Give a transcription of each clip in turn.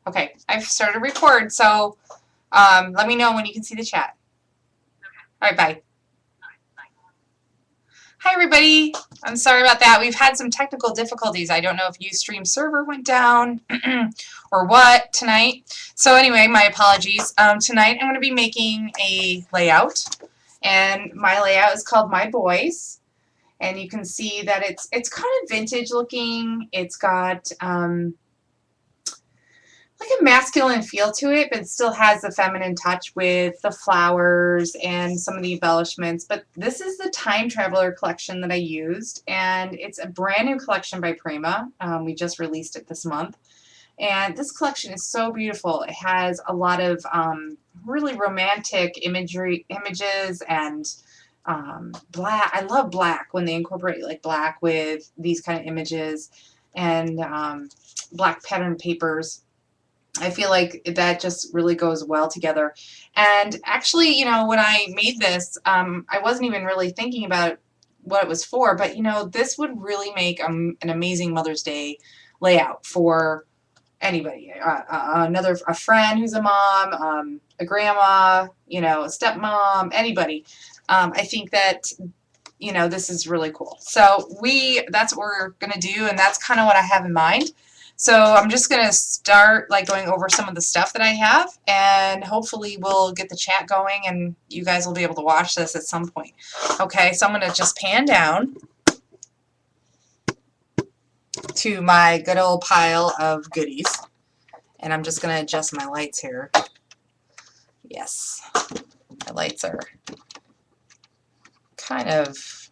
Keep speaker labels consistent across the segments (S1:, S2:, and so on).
S1: Okay, I've started to record, so let me know when you can see the chat. All right, bye. Hi, everybody. I'm sorry about that. We've had some technical difficulties. I don't know if Ustream server went down or what tonight. So anyway, my apologies. Tonight I'm going to be making a layout, and my layout is called My Boys. And you can see that it's kind of vintage looking. It's got like a masculine feel to it, but it still has the feminine touch with the flowers and some of the embellishments. But this is the Time Traveler collection that I used, and it's a brand new collection by Prima. We just released it this month. And this collection is so beautiful. It has a lot of really romantic images and black. I love black when they incorporate like black with these kind of images and black pattern papers. I feel like that just really goes well together. And actually, you know, when I made this, I wasn't even really thinking about what it was for, but you know, this would really make an amazing Mother's Day layout for anybody. A friend who's a mom, a grandma, you know, a stepmom, anybody. I think that, you know, this is really cool. So that's what we're gonna do, and that's kind of what I have in mind. So I'm just going to start like going over some of the stuff that I have, and hopefully we'll get the chat going and you guys will be able to watch this at some point. Okay, so I'm going to just pan down to my good old pile of goodies, and I'm just going to adjust my lights here. Yes, my lights are kind of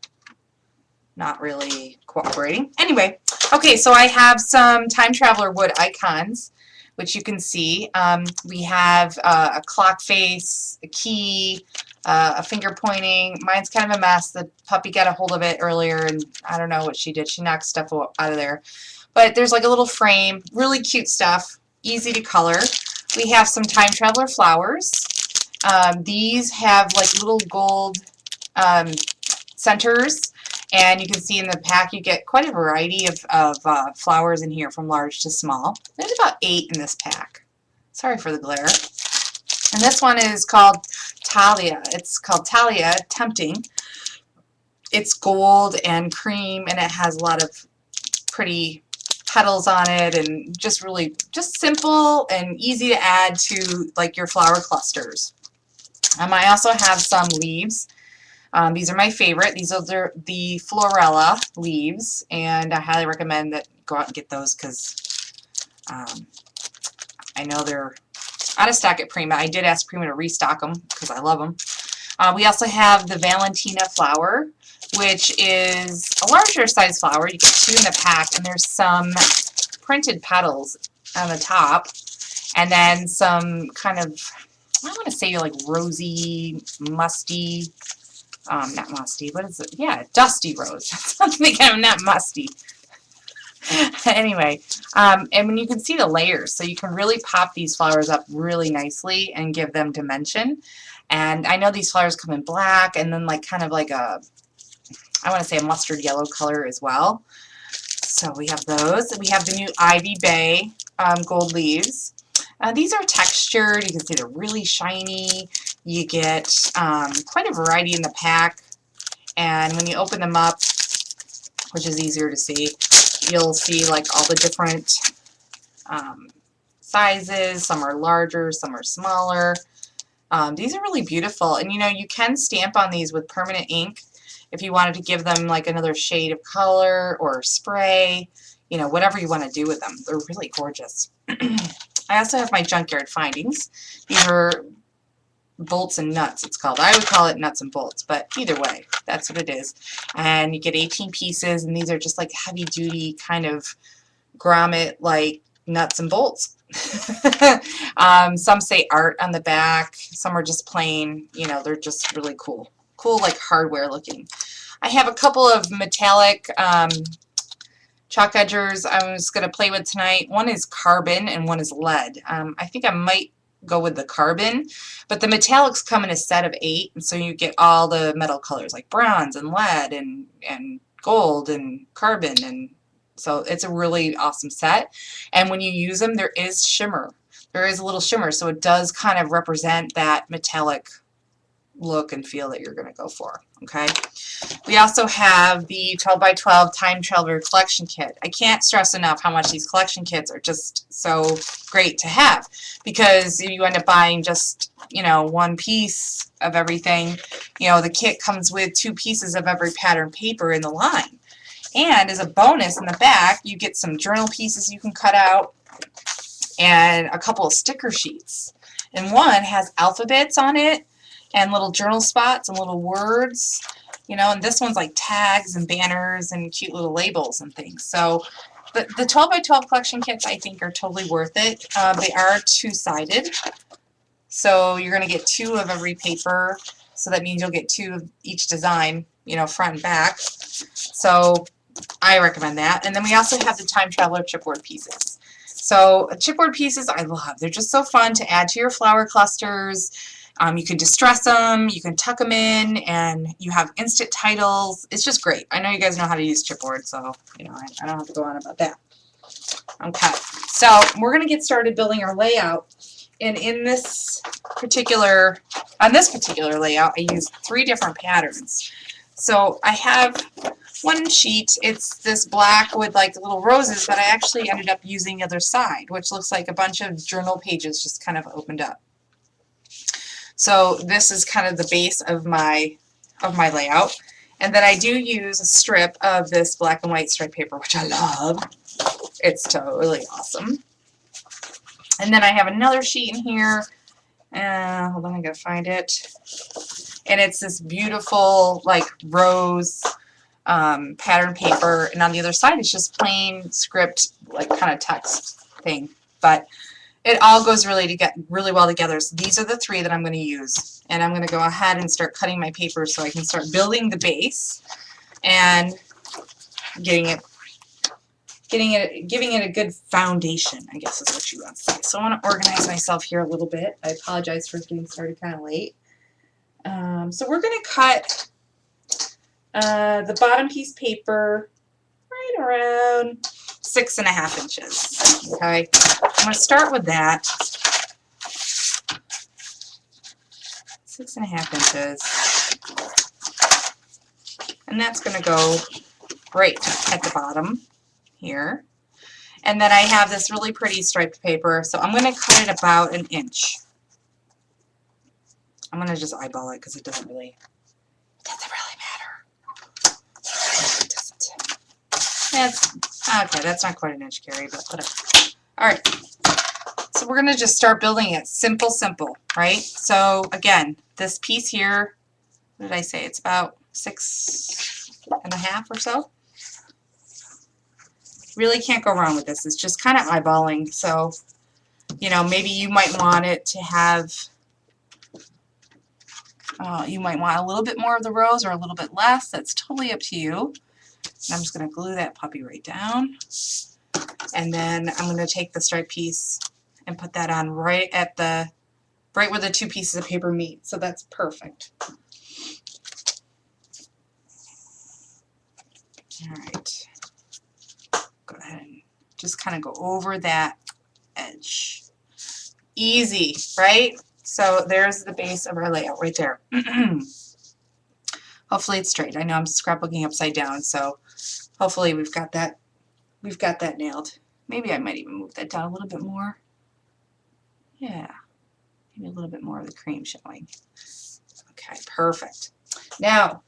S1: not really cooperating. Anyway, okay, so I have some Time Traveler wood icons, which you can see. We have a clock face, a key, a finger pointing. Mine's kind of a mess. The puppy got a hold of it earlier, and I don't know what she did. She knocked stuff out of there. But there's like a little frame, really cute stuff, easy to color. We have some Time Traveler flowers. These have like little gold centers. And you can see in the pack you get quite a variety of flowers in here, from large to small. There's about 8 in this pack. Sorry for the glare. And this one is called Talia. It's called Talia Tempting. It's gold and cream, and it has a lot of pretty petals on it, and just really just simple and easy to add to like your flower clusters. I also have some leaves. These are my favorite. These are the Florella leaves, and I highly recommend that go out and get those because I know they're out of stock at Prima. I did ask Prima to restock them because I love them. We also have the Valentina flower, which is a larger size flower. You get 2 in the pack, and there's some printed petals on the top, and then some kind of, I want to say like rosy, musty, not musty, what is it? Yeah, dusty rose. Something kind of not musty. Anyway, and when you can see the layers, so you can really pop these flowers up really nicely and give them dimension. And I know these flowers come in black and then like kind of like a, I want to say a mustard yellow color as well. So we have those. We have the new Ivy Bay gold leaves. These are textured. You can see they're really shiny. You get quite a variety in the pack, and when you open them up, which is easier to see, you'll see like all the different sizes. Some are larger, some are smaller. These are really beautiful, and you know, you can stamp on these with permanent ink if you wanted to give them like another shade of color or spray, you know, whatever you want to do with them. They're really gorgeous. I also have my Junkyard Findings. These are bolts and nuts, it's called. I would call it nuts and bolts, but either way, that's what it is. And you get 18 pieces, and these are just like heavy duty kind of grommet like nuts and bolts. Some say art on the back, some are just plain, you know, they're just really cool. Cool, like hardware looking. I have a couple of metallic chalk edgers I was going to play with tonight. One is carbon and one is lead. I think I might go with the carbon, but the metallics come in a set of 8, and so you get all the metal colors like bronze and lead and gold and carbon, and so it's a really awesome set. And when you use them, there is shimmer. there is a little shimmer, so it does kind of represent that metallic look and feel that you're going to go for. Okay. We also have the 12 by 12 Time Traveler Collection Kit. I can't stress enough how much these collection kits are just so great to have, because if you end up buying just, you know, one piece of everything, you know, the kit comes with 2 pieces of every pattern paper in the line. And as a bonus in the back, you get some journal pieces you can cut out and a couple of sticker sheets. And one has alphabets on it and little journal spots and little words, you know, and this one's like tags and banners and cute little labels and things. So the 12 by 12 collection kits, I think, are totally worth it. They are 2-sided, so you're going to get 2 of every paper, so that means you'll get 2 of each design, you know, front and back. So I recommend that. And then we also have the Time Traveler chipboard pieces. So chipboard pieces I love. They're just so fun to add to your flower clusters. You can distress them, you can tuck them in, and you have instant titles. It's just great. I know you guys know how to use chipboard, so you know I don't have to go on about that. Okay, so we're going to get started building our layout. And in this particular, on this particular layout, I used 3 different patterns. So I have one sheet. It's this black with like little roses, but I actually ended up using the other side, which looks like a bunch of journal pages just kind of opened up. So this is kind of the base of my layout. And then I do use a strip of this black and white striped paper, which I love. It's totally awesome. And then I have another sheet in here. Hold on, I gotta find it. And it's this beautiful like rose pattern paper. And on the other side, it's just plain script, like kind of text thing. But it all goes really well together. So these are the 3 that I'm going to use. And I'm going to go ahead and start cutting my paper so I can start building the base and giving it a good foundation, I guess is what you want to say. So I want to organize myself here a little bit. I apologize for getting started kind of late. So we're going to cut the bottom piece paper right around 6.5 inches. Okay, I'm going to start with that. 6.5 inches. And that's going to go right at the bottom here. And then I have this really pretty striped paper, so I'm going to cut it about 1 inch. I'm going to just eyeball it because it doesn't really matter. It doesn't. Okay, that's not quite 1 inch, Cari, but whatever. Alright, so we're going to just start building it. Simple, right? So again, this piece here, what did I say? It's about 6.5 or so. Really can't go wrong with this. It's just kind of eyeballing. So, you know, maybe you might want it to have, you might want a little bit more of the rose or a little bit less. That's totally up to you. And I'm just going to glue that puppy right down. And then I'm going to take the striped piece and put that on right where the 2 pieces of paper meet. So that's perfect. All right. Go ahead and just kind of go over that edge. Easy, right? So there's the base of our layout right there. Hopefully it's straight. I know I'm scrapbooking upside down, so hopefully we've got that nailed. Maybe I might even move that down a little bit more. Yeah, maybe a little bit more of the cream showing. Okay, perfect. Now,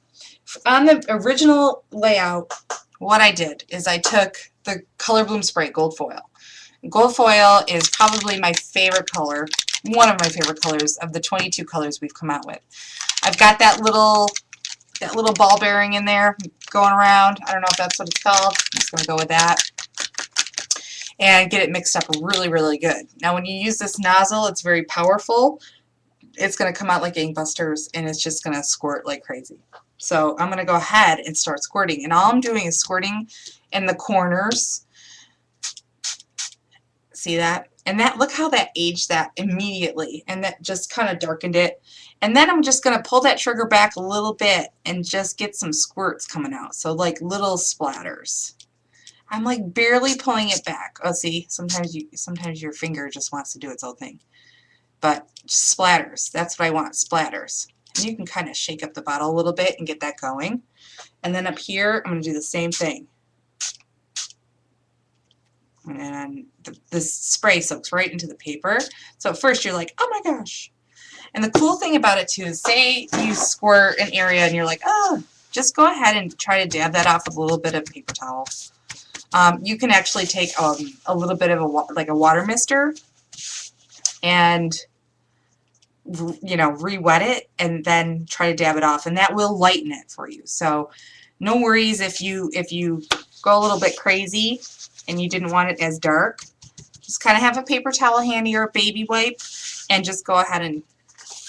S1: on the original layout, what I did is I took the Color Bloom Spray Gold Foil. Gold foil is probably my favorite color, one of my favorite colors of the 22 colors we've come out with. I've got that little ball bearing in there going around. I don't know if that's what it's called. I'm just going to go with that. And get it mixed up really, really good. Now when you use this nozzle, it's very powerful. It's going to come out like gangbusters, and it's just going to squirt like crazy. So I'm going to go ahead and start squirting. And all I'm doing is squirting in the corners. See that? And that, look how that aged that immediately. And that just kind of darkened it. And then I'm just going to pull that trigger back a little bit and just get some squirts coming out. So like little splatters.
S2: I'm like barely pulling it back. Oh, see, sometimes your finger just wants to do its own thing. But splatters, that's what I want, splatters. And you can kind of shake up the bottle a little bit and get that going. And then up here, I'm going to do the same thing. And this spray soaks right into the paper. So at first you're like, oh my gosh. And the cool thing about it too is, say you squirt an area and you're like, oh, just go ahead and try to dab that off with a little bit of paper towel. You can actually take a little bit of a water mister and, you know, re-wet it and then try to dab it off, and that will lighten it for you. So no worries if you go a little bit crazy and you didn't want it as dark. Just kind of have a paper towel handy or a baby wipe and just go ahead and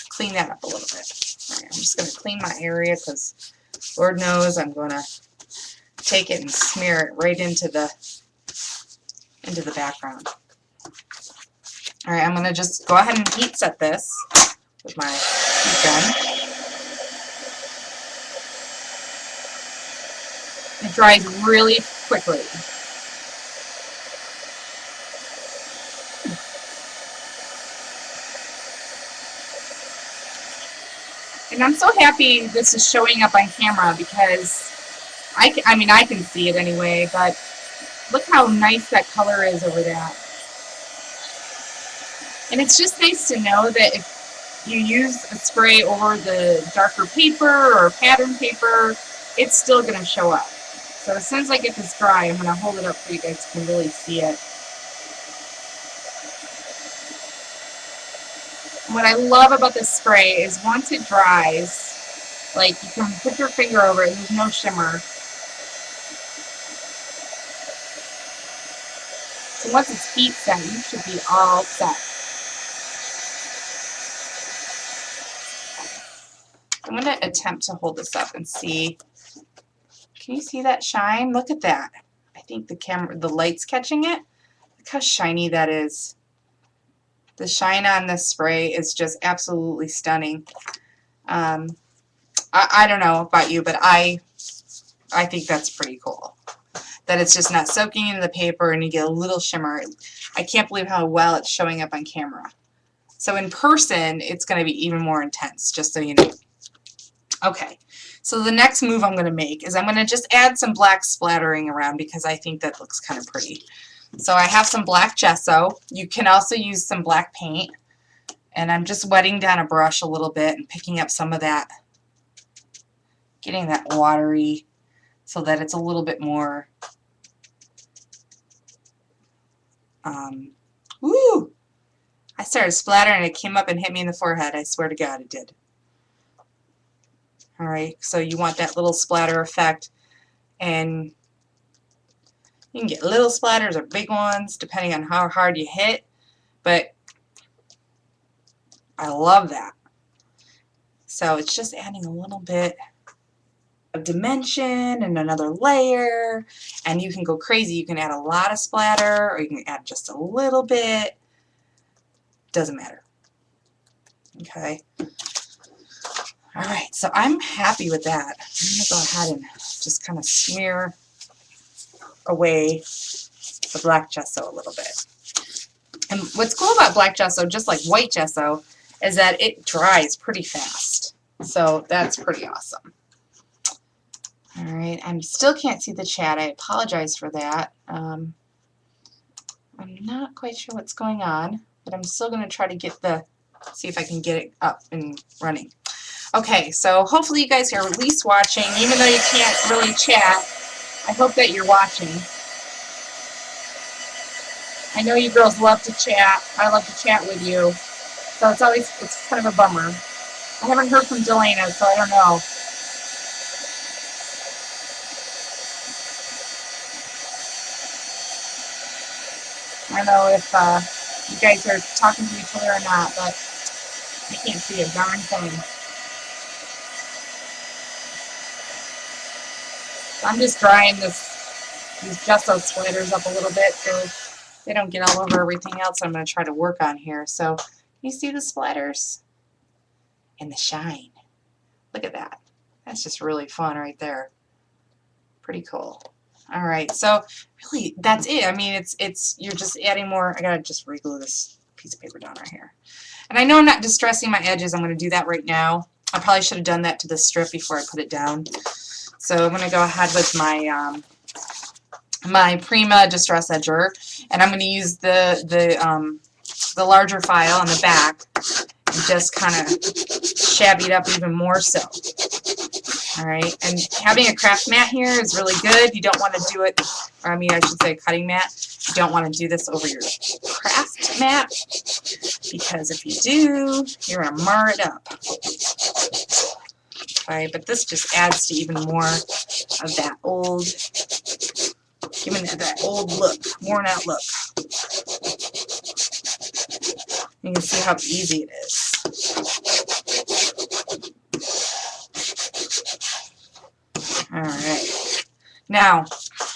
S2: clean that up a little bit. All right, I'm just going to clean my area because Lord knows I'm going to take it and smear it right into the background. All right, I'm going to just go ahead and heat set this with my heat gun. It dries really quickly. And I'm so happy this is showing up on camera because I mean, I can see it anyway, but look how nice that color is over that. And it's just nice to know that if you use a spray over the darker paper or pattern paper, it's still going to show up. So as soon as I get this dry, I'm going to hold it up so you guys can really see it. What I love about this spray is once it dries, like you can put your finger over it and there's no shimmer. So once it's heat set, you should be all set. I'm going to attempt to hold this up and see. Can you see that shine? Look at that. I think the light's catching it. Look how shiny that is. The shine on this spray is just absolutely stunning. I don't know about you, but I think that's pretty cool. That it's just not soaking into the paper and you get a little shimmer. I can't believe how well it's showing up on camera. So in person, it's going to be even more intense, just so you know. Okay, so the next move I'm going to make is I'm going to just add some black splattering around because I think that looks kind of pretty. So I have some black gesso. You can also use some black paint. And I'm just wetting down a brush a little bit and picking up some of that, getting that watery so that it's a little bit more, woo! I started splattering and it came up and hit me in the forehead. I swear to God it did. Alright, so you want that little splatter effect, and you can get little splatters or big ones depending on how hard you hit, but I love that. So it's just adding a little bit of dimension and another layer, and you can go crazy. You can add a lot of splatter or you can add just a little bit. Doesn't matter. Okay. Alright, so I'm happy with that. I'm going to go ahead and just kind of smear away the black gesso a little bit. And what's cool about black gesso, just like white gesso, is that it dries pretty fast. So that's pretty awesome. Alright, I still can't see the chat. I apologize for that. I'm not quite sure what's going on, but I'm still going to try to see if I can get it up and running. Okay, so hopefully you guys are at least watching, even though you can't really chat. I hope that you're watching. I know you girls love to chat. I love to chat with you. So it's kind of a bummer. I haven't heard from Delana, so I don't know. I don't know if you guys are talking to each other or not, but I can't see a darn thing. So I'm just drying these gesso splatters up a little bit so they don't get all over everything else I'm going to try to work on here. So you see the splatters and the shine. Look at that. That's just really fun right there. Pretty cool. All right, so really that's it. I mean, you're just adding more. I gotta just re-glue this piece of paper down right here. And I know I'm not distressing my edges. I'm gonna do that right now. I probably should have done that to the strip before I put it down. So I'm gonna go ahead with my my Prima distress edger, and I'm gonna use the larger file on the back and just kind of shabby it up even more so. Alright, and having a craft mat here is really good. You don't want to do it, or I mean I should say a cutting mat. You don't want to do this over your craft mat, because if you do, you're going to mar it up. Okay, but this just adds to even more of that old, giving it that old look, worn out look. You can see how easy it is. Alright, now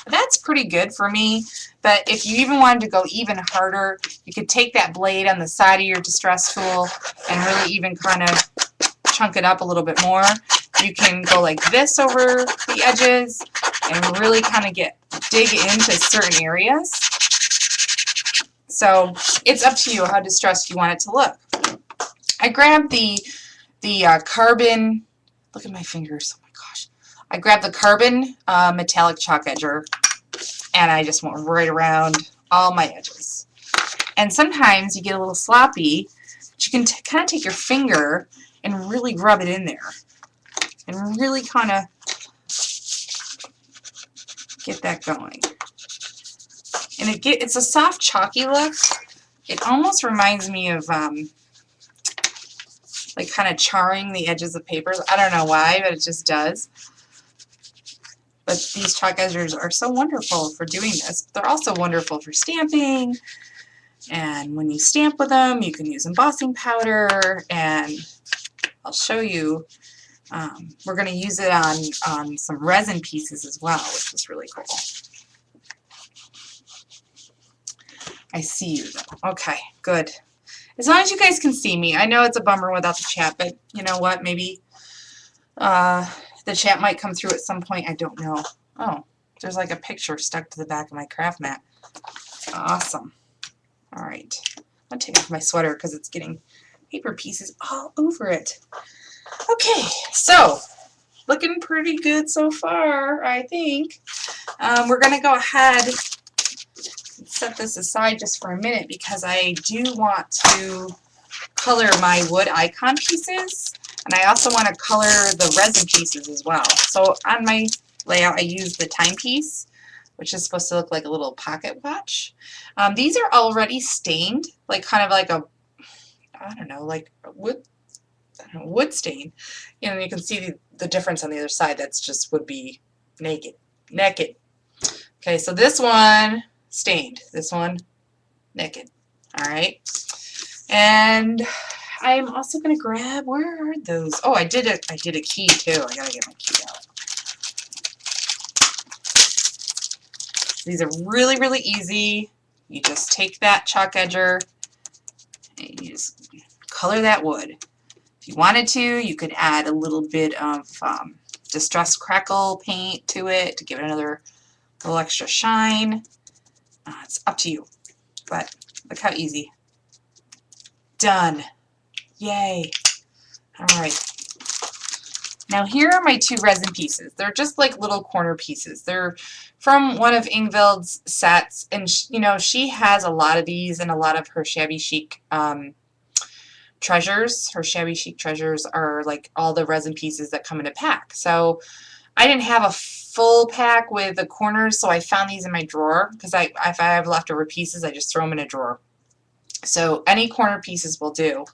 S2: that's pretty good for me, but if you even wanted to go even harder, you could take that blade on the side of your distress tool and really even kind of chunk it up a little bit more. You can go like this over the edges and really kind of dig into certain areas. So it's up to you how distressed you want it to look. I grabbed the carbon, look at my fingers, oh my gosh. I grabbed the carbon metallic chalk edger, and I just went right around all my edges. And sometimes you get a little sloppy, but you can kind of take your finger and really rub it in there and really kind of get that going. And it's a soft chalky look. It almost reminds me of like kind of charring the edges of papers. I don't know why, but it just does. But these chalk edgers are so wonderful for doing this. They're also wonderful for stamping. And when you stamp with them, you can use embossing powder. And I'll show you. We're going to use it on some resin pieces as well, which is really cool. I see you though. Okay, good. As long as you guys can see me. I know it's a bummer without the chat, but you know what? Maybe the chat might come through at some point. I don't know. Oh, there's like a picture stuck to the back of my craft mat. Awesome. All right. I'll take off my sweater because it's getting paper pieces all over it. Okay, so looking pretty good so far, I think. We're going to go ahead and set this aside just for a minute because I do want to color my wood icon pieces, and I also want to color the resin pieces as well. So on my layout I use the timepiece, which is supposed to look like a little pocket watch. These are already stained, like kind of like a, I don't know, like a wood stain. You know, you can see the difference on the other side. That's just would be naked. Okay, so this one stained, this one naked. All right, and I'm also going to grab, where are those? Oh, I did a key too. I gotta get my key out. These are really, really easy. You just take that chalk edger and you just color that wood. If you wanted to, you could add a little bit of distressed crackle paint to it to give it another little extra shine. It's up to you, but look how easy. Done. Yay. All right. Now here are my two resin pieces. They're just like little corner pieces. They're from one of Ingvild's sets, and you know, she has a lot of these and a lot of her shabby chic treasures. Her shabby chic treasures are like all the resin pieces that come in a pack. So I didn't have a full pack with the corners, so I found these in my drawer because if I have leftover pieces, I just throw them in a drawer. So any corner pieces will do.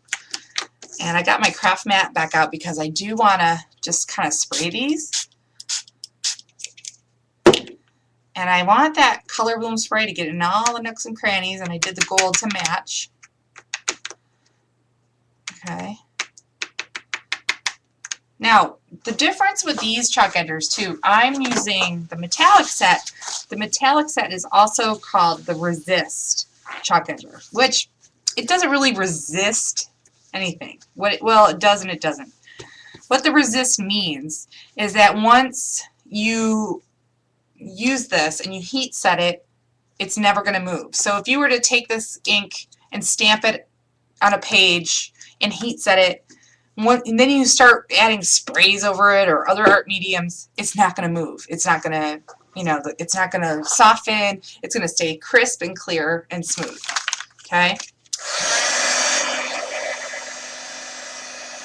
S2: And I got my craft mat back out because I do want to just kind of spray these. And I want that color bloom spray to get in all the nooks and crannies, and I did the gold to match. Okay. Now, the difference with these chalk edgers too, I'm using the metallic set. The metallic set is also called the Resist chalk edger, which it doesn't really resist anything. Well, it does and it doesn't. What the resist means is that once you use this and you heat set it, it's never going to move. So if you were to take this ink and stamp it on a page and heat set it, and then you start adding sprays over it or other art mediums, it's not going to move. It's not going to, you know, it's not going to soften. It's going to stay crisp and clear and smooth. Okay?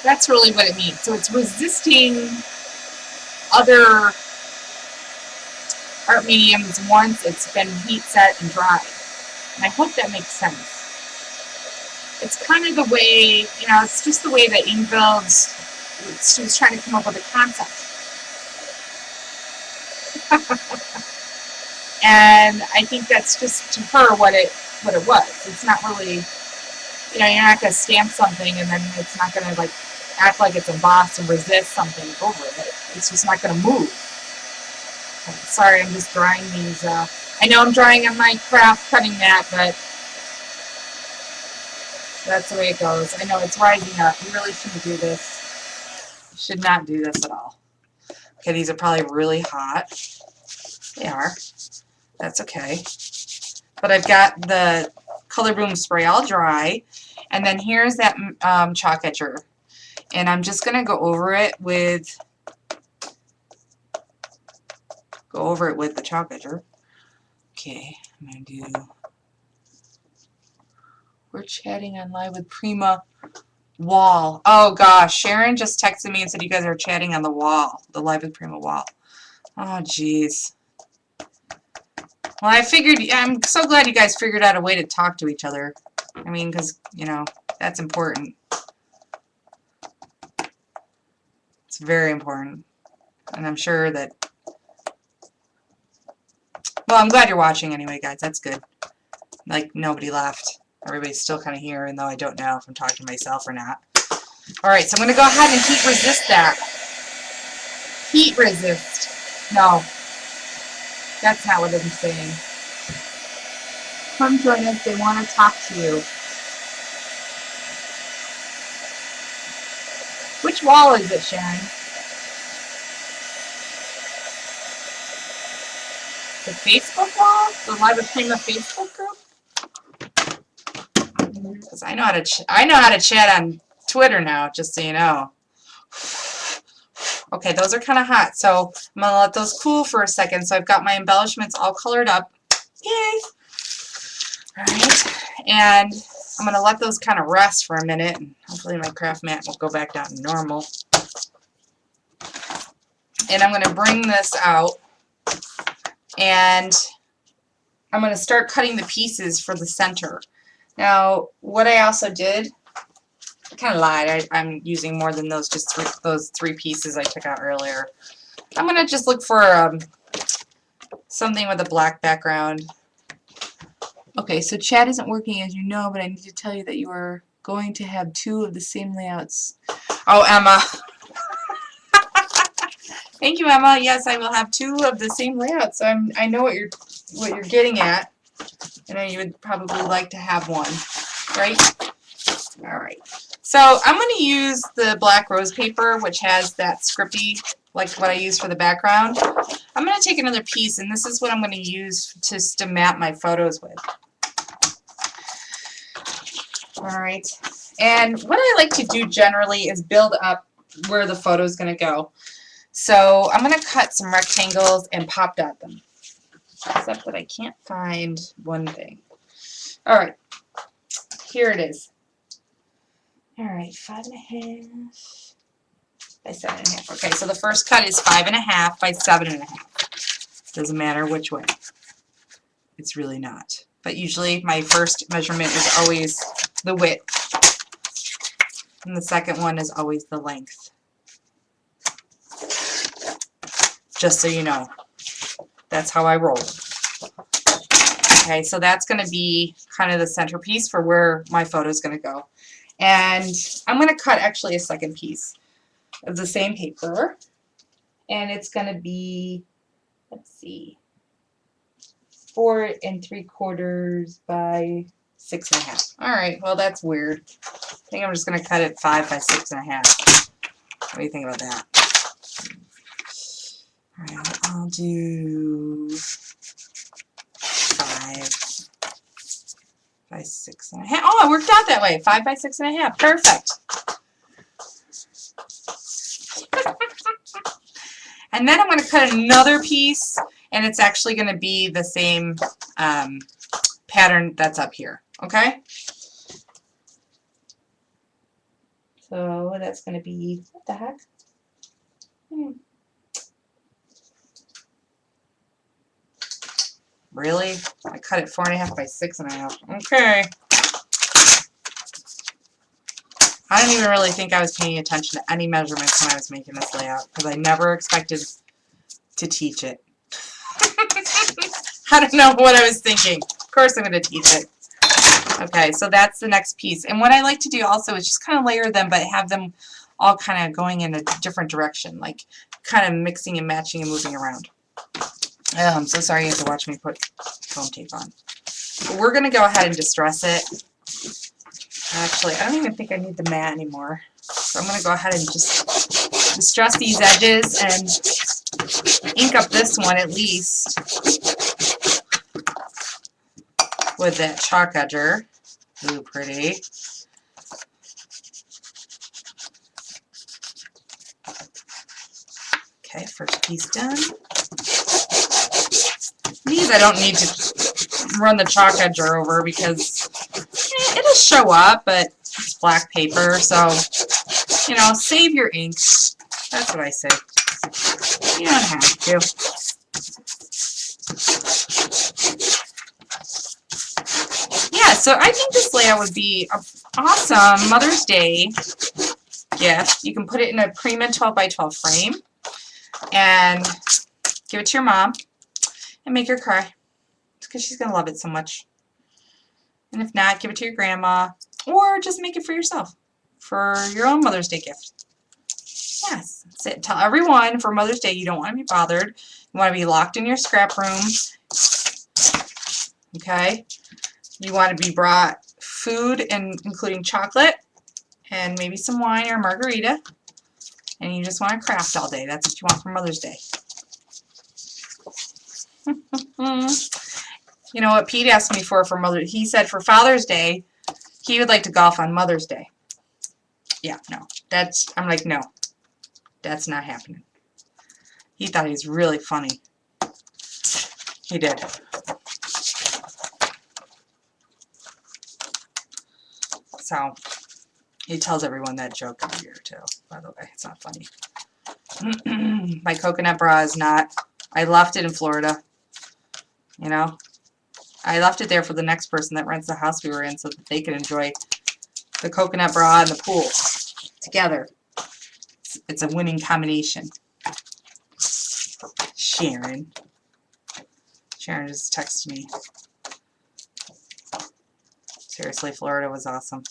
S2: That's really what it means. So it's resisting other art mediums once it's been heat set and dried. And I hope that makes sense. It's kind of the way, you know, it's just the way that Ingvild's, she was trying to come up with a concept. And I think that's just to her what it was. It's not really, you know, you're not going to stamp something and then it's not going to like act like it's embossed and resist something over it. It's just not going to move. Okay, sorry, I'm just drying these. I know I'm drying on my craft cutting mat, but that's the way it goes. I know it's rising up. You really shouldn't do this. You should not do this at all. Okay, these are probably really hot. They are. That's okay. But I've got the Color Boom spray all dry. And then here's that chalk etcher. And I'm just going to go over it with the chalk etcher. Okay, I'm going to do... We're chatting on live with Prima wall. Oh gosh, Sharon just texted me and said you guys are chatting on the wall, the live with Prima wall. Oh jeez. Well, I'm so glad you guys figured out a way to talk to each other. I mean, because, you know, that's important. It's very important. And I'm sure that... Well, I'm glad you're watching anyway, guys. That's good. Like, nobody left. Everybody's still kind of here, even though I don't know if I'm talking to myself or not. Alright, so I'm going to go ahead and heat resist that. Heat resist. No. That's not what I'm saying. Come join us. They want to talk to you. Which wall is it, Sharon? The Facebook wall? The Live with Prima Facebook group? Because I know how to chat on Twitter now, just so you know. Okay, those are kind of hot, so I'm gonna let those cool for a second. So I've got my embellishments all colored up. Yay! All right, and I'm gonna let those kind of rest for a minute, and hopefully my craft mat will go back down to normal. And I'm gonna bring this out, and I'm gonna start cutting the pieces for the center. Now, what I also did, I kind of lied. I'm using more than those three pieces I took out earlier. I'm going to just look for something with a black background. Okay, so chat isn't working as you know, but I need to tell you that you are going to have 2 of the same layouts. Oh, Emma. Thank you, Emma. Yes, I will have 2 of the same layouts. So I know what you're getting at. I know you would probably like to have one, right? Alright. So I'm going to use the black rose paper, which has that scripty, like what I use for the background. I'm going to take another piece, and this is what I'm going to use to map my photos with. Alright. And what I like to do generally is build up where the photo is going to go. So I'm going to cut some rectangles and pop dot them. Except that I can't find one thing. Alright, here it is. Alright, 5.5 by 7.5. Okay, so the first cut is 5.5 by 7.5. Doesn't matter which way. It's really not. But usually my first measurement is always the width. And the second one is always the length. Just so you know. That's how I roll. Okay, so that's going to be kind of the centerpiece for where my photo is going to go. And I'm going to cut actually a second piece of the same paper. And it's going to be, let's see, 4 3/4 by 6.5. Alright, well that's weird. I think I'm just going to cut it 5 by 6.5. What do you think about that? Alright, I'll do 5 by 6.5. Oh, it worked out that way. 5 by 6.5. Perfect. And then I'm going to cut another piece, and it's actually going to be the same pattern that's up here. Okay? So that's going to be, what the heck? Really? I cut it 4.5 by 6.5. Okay. I don't even really think I was paying attention to any measurements when I was making this layout because I never expected to teach it. I don't know what I was thinking. Of course I'm going to teach it. Okay, so that's the next piece. And what I like to do also is just kind of layer them, but have them all kind of going in a different direction, like kind of mixing and matching and moving around. I'm so sorry you have to watch me put foam tape on. But we're going to go ahead and distress it. Actually, I don't even think I need the mat anymore. So I'm going to go ahead and just distress these edges and ink up this one at least with that chalk edger. Ooh, pretty. Okay, first piece done. These I don't need to run the chalk edger over because it'll show up, but it's black paper, so, you know, save your ink. That's what I say. You don't have to. Yeah, so I think this layout would be an awesome Mother's Day gift. You can put it in a Prima 12 by 12 frame and give it to your mom and make her cry because she's going to love it so much. And if not, give it to your grandma, or just make it for yourself, for your own Mother's Day gift. Yes, that's it. Tell everyone for Mother's Day you don't want to be bothered. You want to be locked in your scrap room. Okay? You want to be brought food, and including chocolate, and maybe some wine or margarita. And you just want to craft all day. That's what you want for Mother's Day. You know what Pete asked me for Mother's Day? He said for Father's Day, he would like to golf on Mother's Day. Yeah, no. I'm like, no. That's not happening. He thought he was really funny. He did. So, he tells everyone that joke every year, too, by the way. It's not funny. My coconut bra is not. I left it in Florida. You know? I left it there for the next person that rents the house we were in so that they could enjoy the coconut bra and the pool together. It's a winning combination. Sharon. Sharon just texted me. Seriously, Florida was awesome.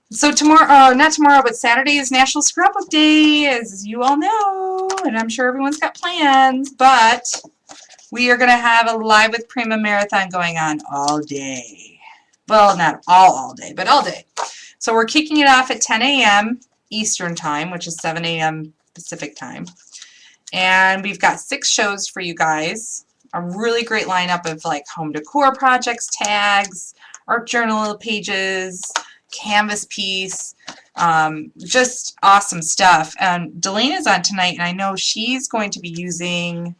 S2: So tomorrow, not tomorrow, but Saturday is National Scrapbook Day, as you all know, and I'm sure everyone's got plans, but we are going to have a Live with Prima marathon going on all day. Well, not all day, but all day. So we're kicking it off at 10 a.m. Eastern Time, which is 7 a.m. Pacific Time. And we've got 6 shows for you guys. A really great lineup of like home decor projects, tags, art journal pages, canvas piece, just awesome stuff. And Delena's on tonight, and I know she's going to be using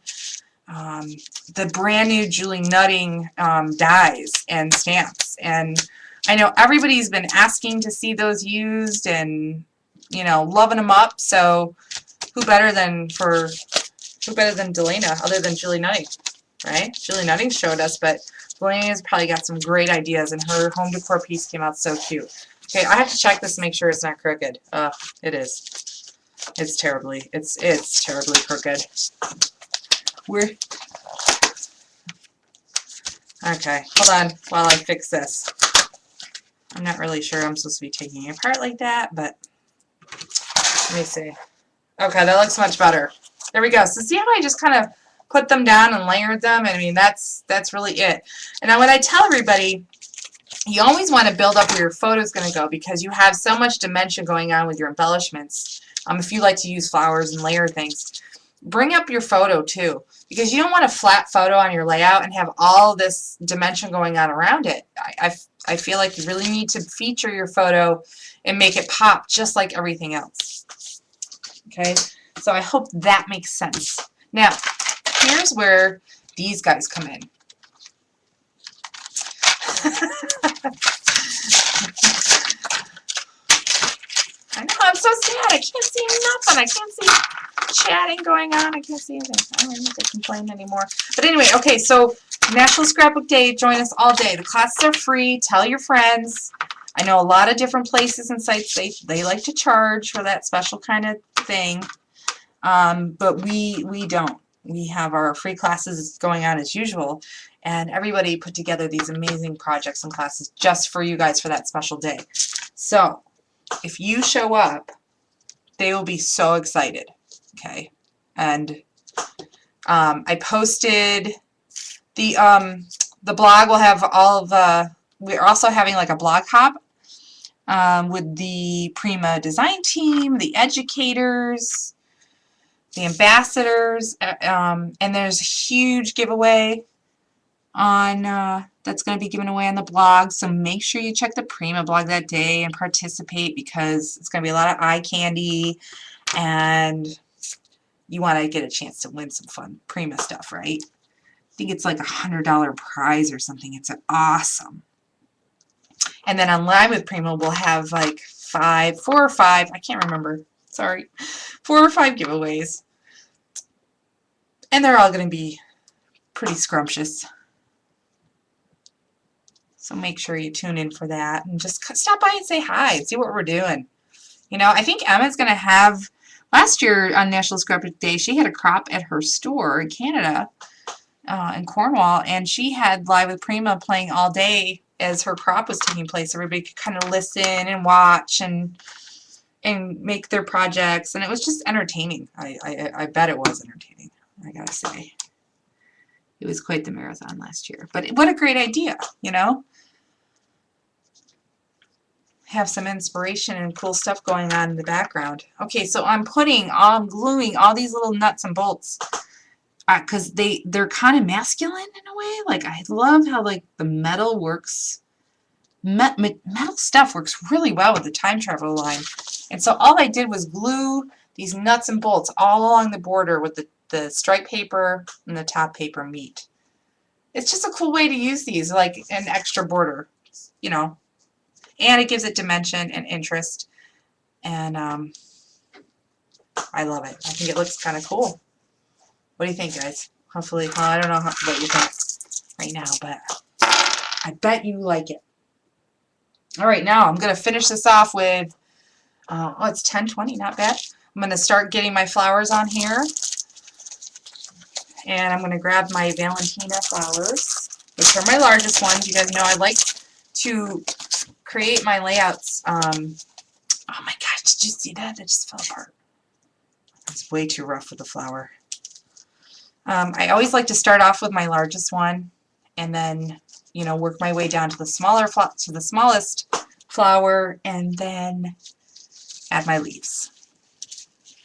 S2: the brand new Julie Nutting dies and stamps, and I know everybody's been asking to see those used and, you know, loving them up. So who better than Delena other than Julie Nutting, right? Julie Nutting showed us, but Delena's probably got some great ideas, and her home decor piece came out so cute. Okay, I have to check this to make sure it's not crooked. It is. It's terribly crooked. Okay, hold on while I fix this. I'm not really sure I'm supposed to be taking it apart like that, but let me see. Okay, that looks much better. There we go. So see how I just kind of put them down and layered them? I mean, that's really it. And now when I tell everybody, you always want to build up where your photo is going to go because you have so much dimension going on with your embellishments. If you like to use flowers and layer things. bring up your photo too, because you don't want a flat photo on your layout and have all this dimension going on around it. I feel like you really need to feature your photo and make it pop just like everything else. Okay, so I hope that makes sense. Now, here's where these guys come in. I know, I'm so sad. I can't see nothing. I can't see chatting going on. I can't see anything. I don't even need to complain anymore. But anyway, okay, so National Scrapbook Day. Join us all day. The classes are free. Tell your friends. I know a lot of different places and sites, they like to charge for that special kind of thing. But we don't. We have our free classes going on as usual. And everybody put together these amazing projects and classes just for you guys for that special day. So, if you show up, they will be so excited, okay? And I posted the blog will have all of the, we're also having like a blog hop with the Prima design team, the educators, the ambassadors, and there's a huge giveaway on that's going to be given away on the blog, so make sure you check the Prima blog that day and participate, because it's going to be a lot of eye candy and you want to get a chance to win some fun Prima stuff, right? I think it's like $100 prize or something. It's awesome. And then online with Prima we'll have like 4 or 5, I can't remember, sorry, 4 or 5 giveaways, and they're all going to be pretty scrumptious. So make sure you tune in for that and just stop by and say hi and see what we're doing. You know, I think Emma's going to have, last year on National Scrapbook Day, she had a crop at her store in Canada, in Cornwall, and she had Live with Prima playing all day as her crop was taking place. Everybody could kind of listen and watch and make their projects, and it was just entertaining. I bet it was entertaining, I gotta say. It was quite the marathon last year. But what a great idea, you know? Have some inspiration and cool stuff going on in the background. Okay, so I'm gluing all these little nuts and bolts because they're kind of masculine in a way. Like, I love how like the metal works. Metal stuff works really well with the time travel line. And so all I did was glue these nuts and bolts all along the border with the stripe paper and the top paper meet. It's just a cool way to use these, like an extra border, you know. And it gives it dimension and interest, and I love it. I think it looks kind of cool. What do you think, guys? Hopefully, well, I don't know what you think right now, but I bet you like it. All right, now I'm going to finish this off with, oh, it's 10:20, not bad. I'm going to start getting my flowers on here, and I'm going to grab my Valentina flowers, which are my largest ones. You guys know I like to create my layouts. Oh my gosh, did you see that? It just fell apart. It's way too rough with the flower. I always like to start off with my largest one and then, you know, work my way down to the smallest flower and then add my leaves.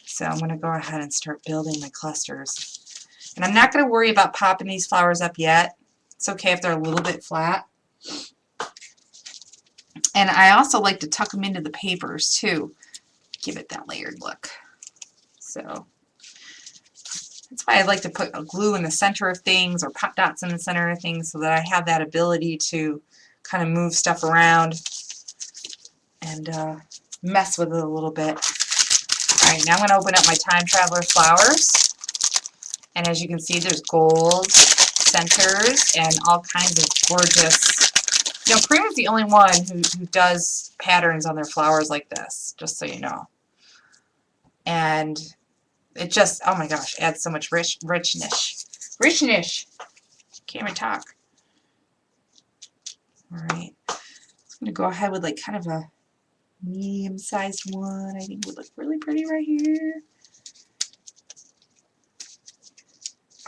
S2: So I'm going to go ahead and start building my clusters. And I'm not going to worry about popping these flowers up yet. It's okay if they're a little bit flat. And I also like to tuck them into the papers too, give it that layered look. So that's why I like to put a glue in the center of things or pop dots in the center of things so that I have that ability to kind of move stuff around and mess with it a little bit. Alright, now I'm going to open up my Time Traveler flowers. And as you can see, there's gold centers and all kinds of gorgeous. You know, Prima's the only one who does patterns on their flowers like this, just so you know. And it just, oh my gosh, adds so much richness. Can't even talk. Alright. I'm going to go ahead with like kind of a medium-sized one. I think would look really pretty right here.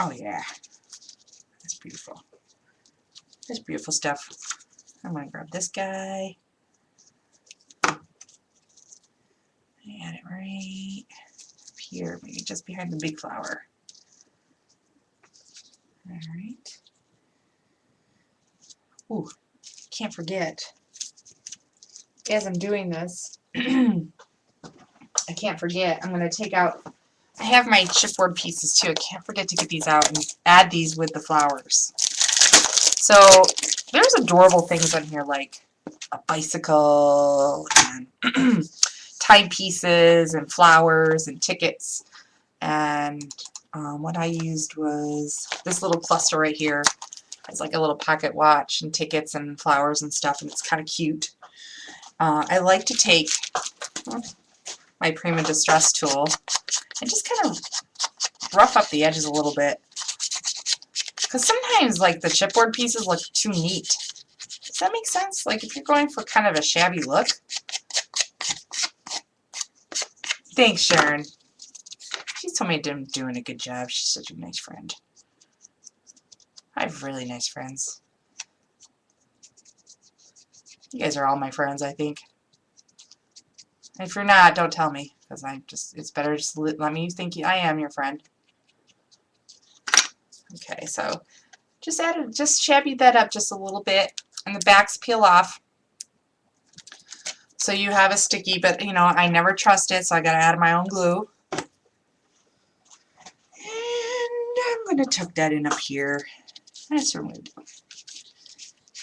S2: Oh yeah. That's beautiful. That's beautiful stuff. I'm going to grab this guy. Add it right here, maybe just behind the big flower. All right. Ooh, can't forget, as I'm doing this, I can't forget, I'm going to take out, I have my chipboard pieces too. I can't forget to get these out and add these with the flowers. So there's adorable things on here like a bicycle and timepieces and flowers and tickets. And what I used was this little cluster right here. It's like a little pocket watch and tickets and flowers and stuff, and it's kind of cute. I like to take my Prima Distress tool and just kind of rough up the edges a little bit. Because sometimes like the chipboard pieces look too neat. Does that make sense? Like if you're going for kind of a shabby look. Thanks, Sharon. She told me I'm doing a good job. She's such a nice friend. I have really nice friends. You guys are all my friends, I think. And if you're not, don't tell me, because it's better just let me think I am your friend. Okay, so just shabby that up just a little bit, and the backs peel off. So you have a sticky, but you know, I never trust it, so I gotta add my own glue. And I'm gonna tuck that in up here. That's what I'm gonna do.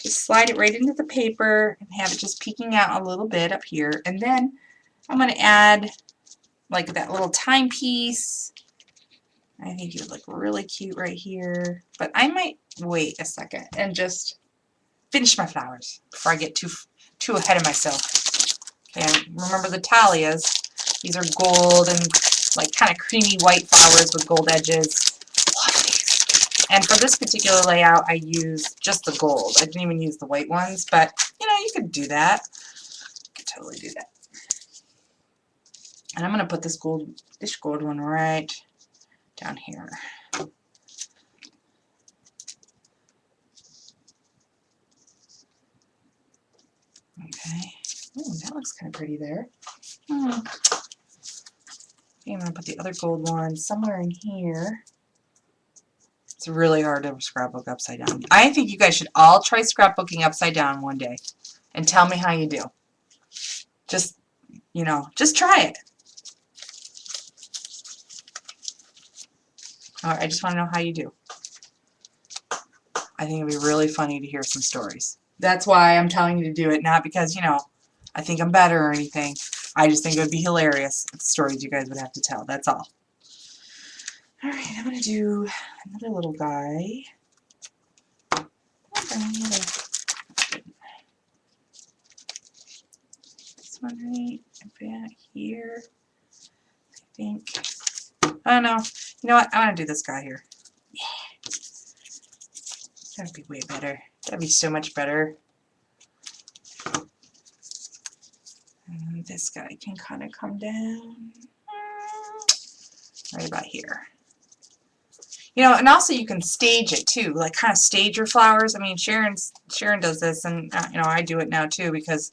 S2: Just slide it right into the paper and have it just peeking out a little bit up here, and then I'm gonna add like that little timepiece. I think it would look really cute right here, but I might wait a second and just finish my flowers before I get too ahead of myself. Okay, remember the Talias. These are gold and like kind of creamy white flowers with gold edges. Love these. And for this particular layout, I used just the gold. I didn't even use the white ones, but you know, you could do that. You could totally do that. And I'm going to put this gold one right down here. Okay. Oh, that looks kind of pretty there. Okay, I'm going to put the other gold one somewhere in here. It's really hard to scrapbook upside down. I think you guys should all try scrapbooking upside down one day and tell me how you do. Just, you know, just try it. I just want to know how you do. I think it'd be really funny to hear some stories. That's why I'm telling you to do it, not because, you know, I think I'm better or anything. I just think it would be hilarious, the stories you guys would have to tell. That's all. Alright, I'm going to do another little guy. This one right back here. I think. Oh no. You know what? I want to do this guy here. Yeah. That'd be way better. That'd be so much better. And this guy can kind of come down right about here. You know, and also you can stage it too, like kind of stage your flowers. I mean, Sharon does this, and you know, I do it now too, because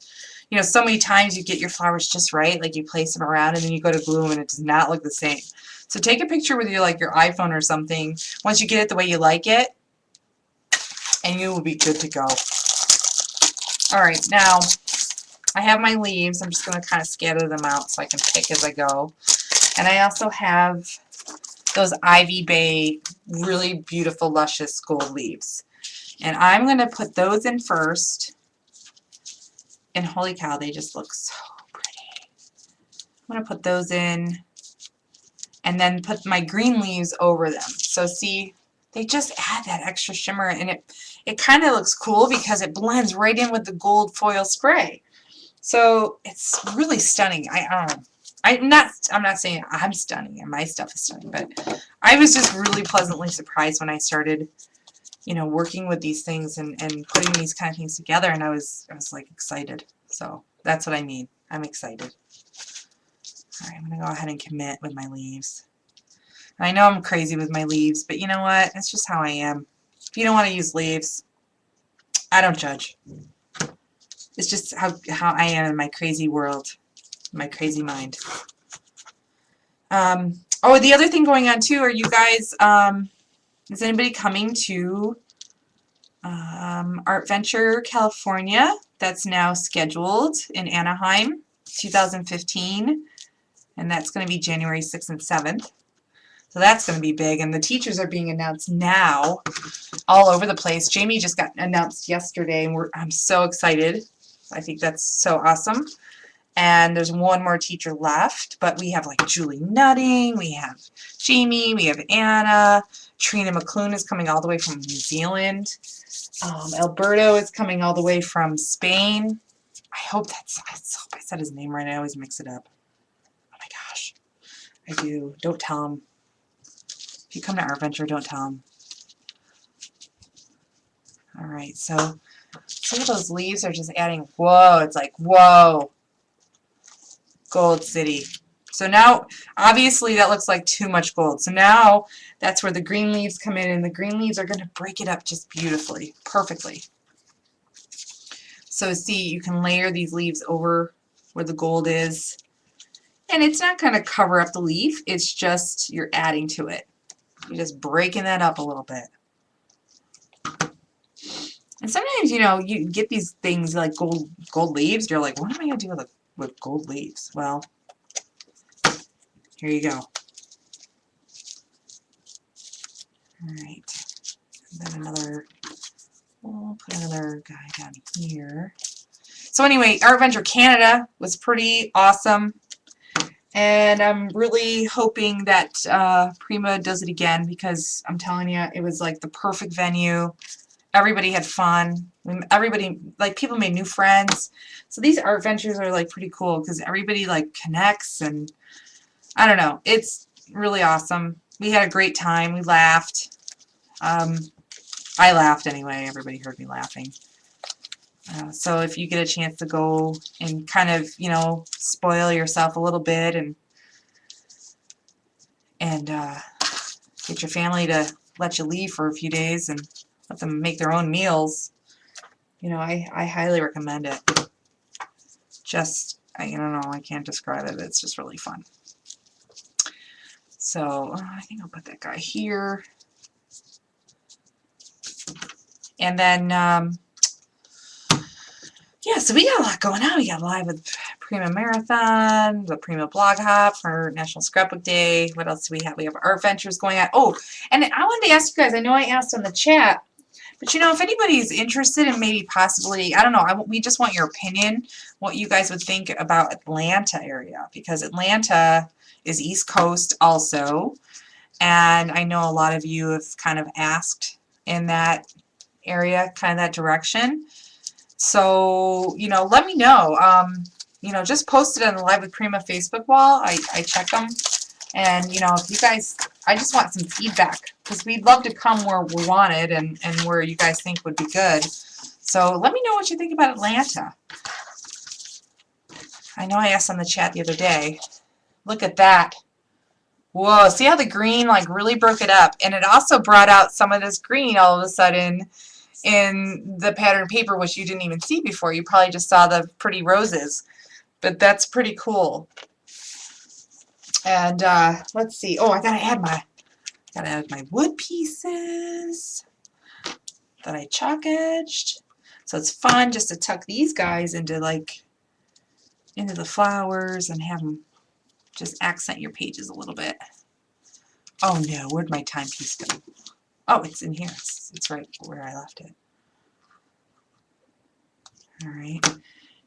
S2: you know, so many times you get your flowers just right, like you place them around and then you go to glue them and it does not look the same. So take a picture with your iPhone or something once you get it the way you like it, and you will be good to go. Alright, now I have my leaves. I'm just going to kind of scatter them out so I can pick as I go. And I also have those Ivy Bay really beautiful luscious gold leaves. And I'm going to put those in first. And holy cow, they just look so pretty. I'm going to put those in and then put my green leaves over them. So see, they just add that extra shimmer, and it kind of looks cool because it blends right in with the gold foil spray. So it's really stunning. I'm not saying I'm stunning and my stuff is stunning, but I was just really pleasantly surprised when I started, you know, working with these things and putting these kind of things together, and I was like excited. So that's what I mean. I'm excited. Alright, I'm going to go ahead and commit with my leaves. And I know I'm crazy with my leaves, but you know what? It's just how I am. If you don't want to use leaves, I don't judge. It's just how I am in my crazy world, my crazy mind. Oh, the other thing going on too, are you guys, is anybody coming to Art Venture California? That's now scheduled in Anaheim, 2015, and that's going to be January 6th and 7th. So that's going to be big, and the teachers are being announced now all over the place. Jamie just got announced yesterday, and I'm so excited. I think that's so awesome. And there's one more teacher left, but we have like Julie Nutting, we have Jamie, we have Anna, Trina McClune is coming all the way from New Zealand, Alberto is coming all the way from Spain. I hope I said his name right. I always mix it up. Oh my gosh, I do. Don't tell him. If you come to Art Venture, don't tell him. All right, so see, those leaves are just adding. Whoa! It's like whoa. Gold City. So now, obviously, that looks like too much gold. So now, that's where the green leaves come in, and the green leaves are going to break it up just beautifully, perfectly. So see, you can layer these leaves over where the gold is, and it's not going to cover up the leaf. It's just you're adding to it. You're just breaking that up a little bit. And sometimes, you know, you get these things like gold leaves. You're like, what am I going to do with gold leaves? Well, here you go. All right. And then we'll put another guy down here. So anyway, Art Venture Canada was pretty awesome. And I'm really hoping that Prima does it again, because I'm telling you, it was like the perfect venue. Everybody had fun. Everybody, like, people made new friends. So these art ventures are like pretty cool because everybody like connects, and I don't know. It's really awesome. We had a great time. We laughed. I laughed anyway. Everybody heard me laughing. So if you get a chance to go and kind of, you know, spoil yourself a little bit and get your family to let you leave for a few days and let them make their own meals, you know, I highly recommend it. Just, I don't know, I can't describe it. It's just really fun. So I think I'll put that guy here. And then, yeah, so we got a lot going on. We got live with Prima Marathon, the Prima Blog Hop for National Scrapbook Day. What else do we have? We have Art Ventures going on. Oh, and I wanted to ask you guys, I know I asked on the chat, but you know, if anybody's interested in maybe possibly, I don't know, we just want your opinion, what you guys would think about Atlanta area, because Atlanta is East Coast also, and I know a lot of you have kind of asked in that area, kind of that direction. So, you know, let me know. You know, just post it on the Live with Prima Facebook wall. I check them. And, you know, if you guys, I just want some feedback, because we'd love to come where we wanted and where you guys think would be good. So let me know what you think about Atlanta. I know I asked on the chat the other day. Look at that. Whoa, see how the green like really broke it up? And it also brought out some of this green all of a sudden in the pattern paper, which you didn't even see before. You probably just saw the pretty roses. But that's pretty cool. And let's see. Oh, I gotta add my wood pieces that I chalk edged. So it's fun just to tuck these guys into the flowers and have them just accent your pages a little bit. Oh no, where'd my timepiece go? Oh, it's in here. It's right where I left it. All right.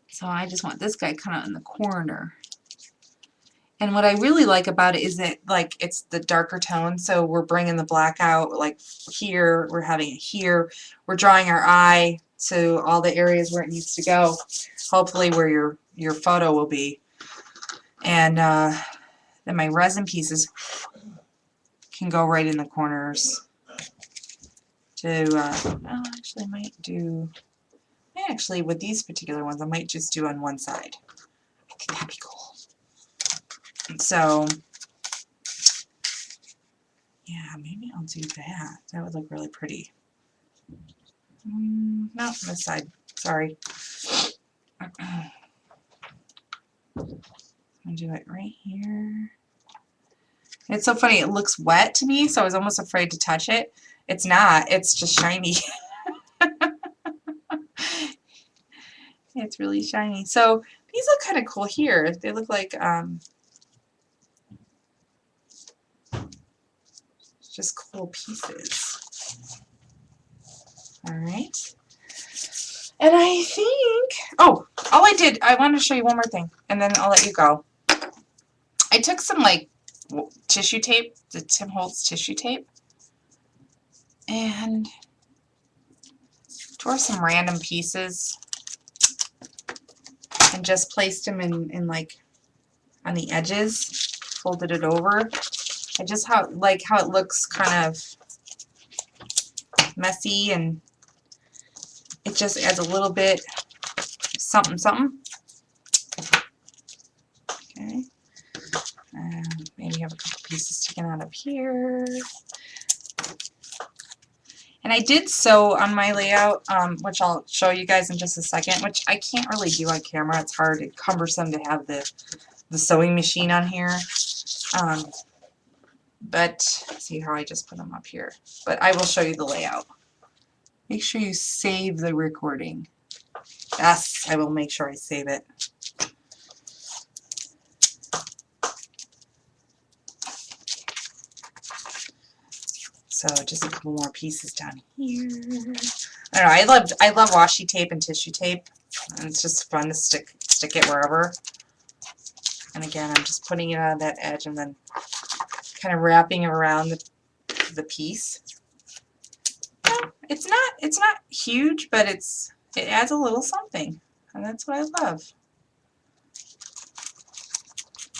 S2: So I just want this guy kind of in the corner. And what I really like about it is that, like, it's the darker tone, so we're bringing the black out, like here, we're having it here. We're drawing our eye to all the areas where it needs to go, hopefully where your photo will be. And then my resin pieces can go right in the corners. Actually, actually, with these particular ones, I might just do on one side. I think that'd be cool. So, yeah, maybe I'll do that. That would look really pretty. No, this side. Sorry. I'm going to do it right here. It's so funny. It looks wet to me, so I was almost afraid to touch it. It's not. It's just shiny. It's really shiny. So these look kind of cool here. They look like just cool pieces. All right. And I think, oh, all I did, I wanted to show you one more thing, and then I'll let you go. I took some like tissue tape, the Tim Holtz tissue tape, and tore some random pieces and just placed them in like on the edges, folded it over. I just like how it looks kind of messy, and it just adds a little bit something something. Okay, maybe have a couple pieces sticking out up here. And I did sew on my layout, which I'll show you guys in just a second, which I can't really do on camera. It's hard, it's cumbersome to have the sewing machine on here. But see how I just put them up here. But I will show you the layout. Make sure you save the recording. Yes, I will make sure I save it. So just a couple more pieces down here. I don't know. I love washi tape and tissue tape, and it's just fun to stick it wherever. And again, I'm just putting it on that edge and then kind of wrapping it around the piece. It's not huge, but it adds a little something, and that's what I love.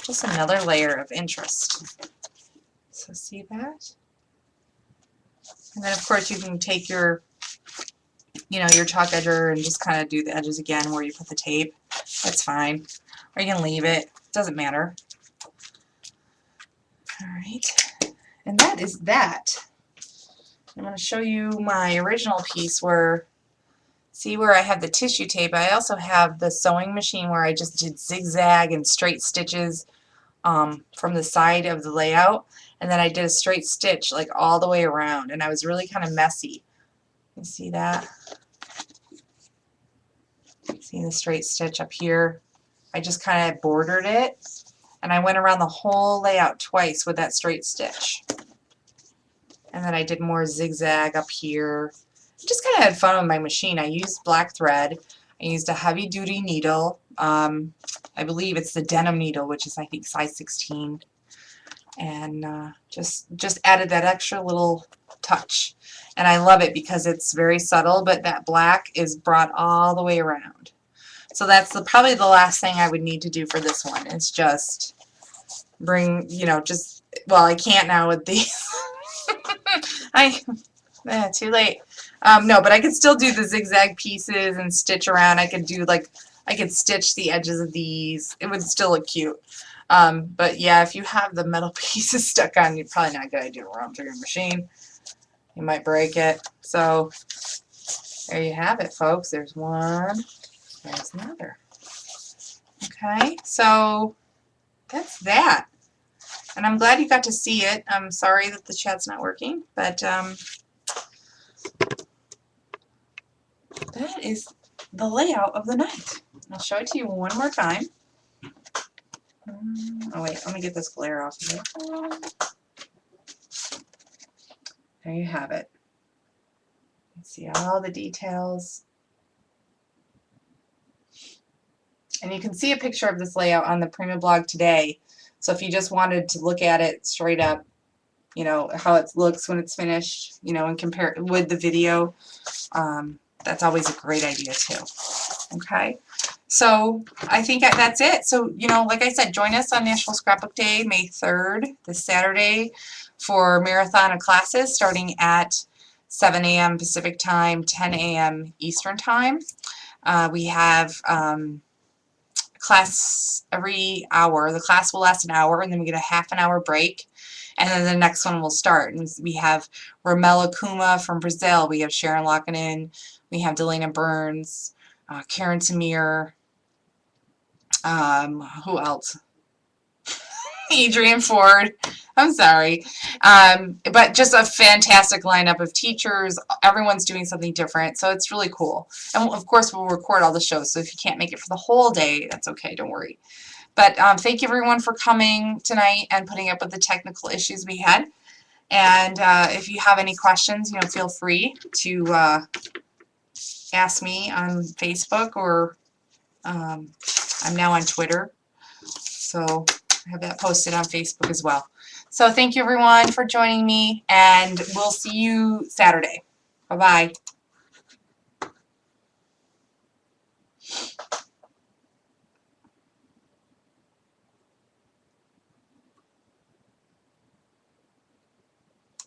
S2: Just another layer of interest. So see that? And then of course you can take your, your chalk edger and just kind of do the edges again where you put the tape. That's fine. Or you can leave it. Doesn't matter. Alright. And that is that. I'm going to show you my original piece where, see where I have the tissue tape. I also have the sewing machine where I just did zigzag and straight stitches from the side of the layout. And then I did a straight stitch like all the way around, and I was really kind of messy. You see that? See the straight stitch up here? I just kind of bordered it, and I went around the whole layout twice with that straight stitch. And then I did more zigzag up here. Just kind of had fun with my machine. I used black thread. I used a heavy duty needle. I believe it's the denim needle, which is I think size 16. And just added that extra little touch. And I love it because it's very subtle, but that black is brought all the way around. So that's probably the last thing I would need to do for this one. It's just bring, well, I can't now with these. Too late. No, but I could still do the zigzag pieces and stitch around. I could do I could stitch the edges of these. It would still look cute. But yeah, if you have the metal pieces stuck on, you're probably not a good idea to run through your machine. You might break it. So there you have it, folks. There's one. There's another. Okay, so that's that. And I'm glad you got to see it. I'm sorry that the chat's not working, but that is the layout of the night. I'll show it to you one more time. Oh wait, let me get this glare off of it. There you have it. You can see all the details. And you can see a picture of this layout on the Prima blog today. So if you just wanted to look at it straight up, how it looks when it's finished, and compare it with the video, that's always a great idea too. Okay, so I think that's it. So, like I said, join us on National Scrapbook Day, May 3rd, this Saturday, for marathon of classes starting at 7 a.m. Pacific Time, 10 a.m. Eastern Time. We have class every hour. The class will last an hour, and then we get a half an hour break, and then the next one will start. And we have Ramela Kuma from Brazil. We have Sharon Lockinen. We have Delana Burns, Karen Tamir. Who else? Adrian Ford.
S1: I'm sorry. But just a fantastic lineup of teachers. Everyone's doing something different, so it's really cool. And of course, we'll record all the shows, so if you can't make it for the whole day, that's okay, don't worry. But thank you everyone for coming tonight and putting up with the technical issues we had. And if you have any questions, feel free to ask me on Facebook, or I'm now on Twitter. So I have that posted on Facebook as well. So thank you everyone for joining me, and we'll see you Saturday. Bye-bye.